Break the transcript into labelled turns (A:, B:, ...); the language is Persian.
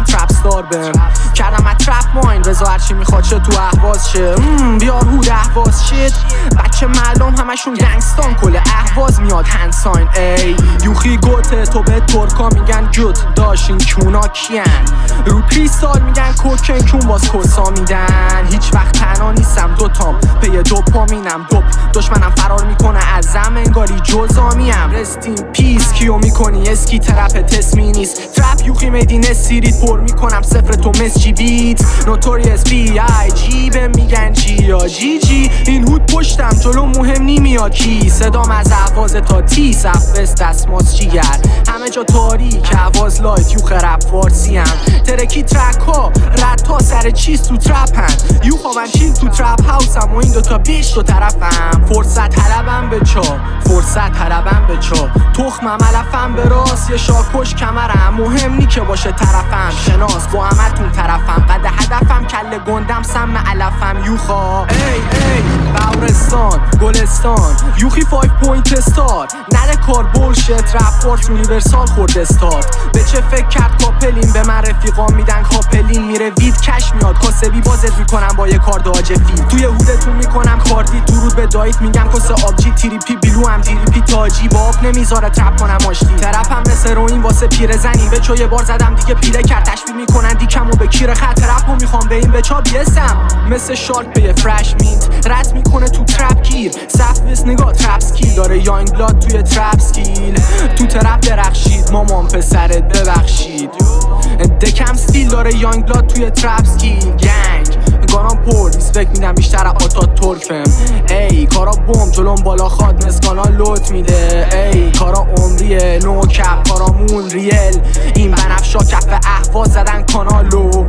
A: میگن ترپ ستار بهم کردم از ترپ ماین رضا هرچی میخواد چه تو اهواز شه بیار هود اهواز شید بچه معلوم همشون گنگستان کل اهواز میاد هنساین ای یوخی گوته تو به ترکا میگن جوت داشین کیونا کیان رو کریستال میگن کوکن کون باز کسا میدن هیچ وقت تنها نیستم دوتام پی دوپامینم دوپ دشمنم فرار میکنه ازم انگاری جزامیم رستین پیس کیو میکنی اسکی ترپ تسمی نیست ترپ یوخی میدین سیریت پر میکنم صفر تو مسجی بیت نوتوریس بی آی جی به میگن جی یا جی جی این هود پشتم جلو مهم نیمیاد کی صدام از اهواز تا تی صفست دستماز جیگر همه جا تاریک اهواز لایت یوخ رپ فارسی هم ترکی ترک ها رد ها سر چیز تو ترپ هم یو خوابن چیز تو ترپ هاوس هم و این دوتا بیش دو طرفم فرصت طلبم به چا فرصت طلبم به چا تخمم علفم به راست یه شاکش کمرم مهم نی که باشه طرفم شناس با همتون طرفم قد هدفم کل گندم سم علفم یوخا ای باورستان گلستان یوخی 5 پوینت استار نده کار بولشت رپ فورس یونیورسال خورد استارت به چه فکر کرد کاپلین به من رفیقا میدن کاپلین میره وید کش میاد کاسبی بازت میکنم با یه کار داجفی توی هودتون میکنم کاردی درود به دایت میگم کاسه آبجی تریپی بیلو هم تریپی تاجی با آب نمیذاره ترپ کنم آشتی ترپم مثل روین واسه پیرزنی به چو یه بار زدم دیگه پیله کرد تشبیه میکنن دیکمو به کیر خط رپو میخوام به این بچا بیسم مثل شارک به یه فرش مینت رد میکنه تو ترپ گیر صف نگاه ترپ سکیل داره یانگ بلاد توی ترپ سکیل تو ترپ درخشید مامان پسرت ببخشید دکم ستیل داره یانگ بلاد توی ترپ سکیل گنگ گاران پر ریسپکت میدم بیشتر آتا ترفم ای کارا بوم جلوم بالا خواد مسکانا لوت میده ای کارا عمریه نو کپ کارامون ریل این بنفشا کف اهواز زدن کانالو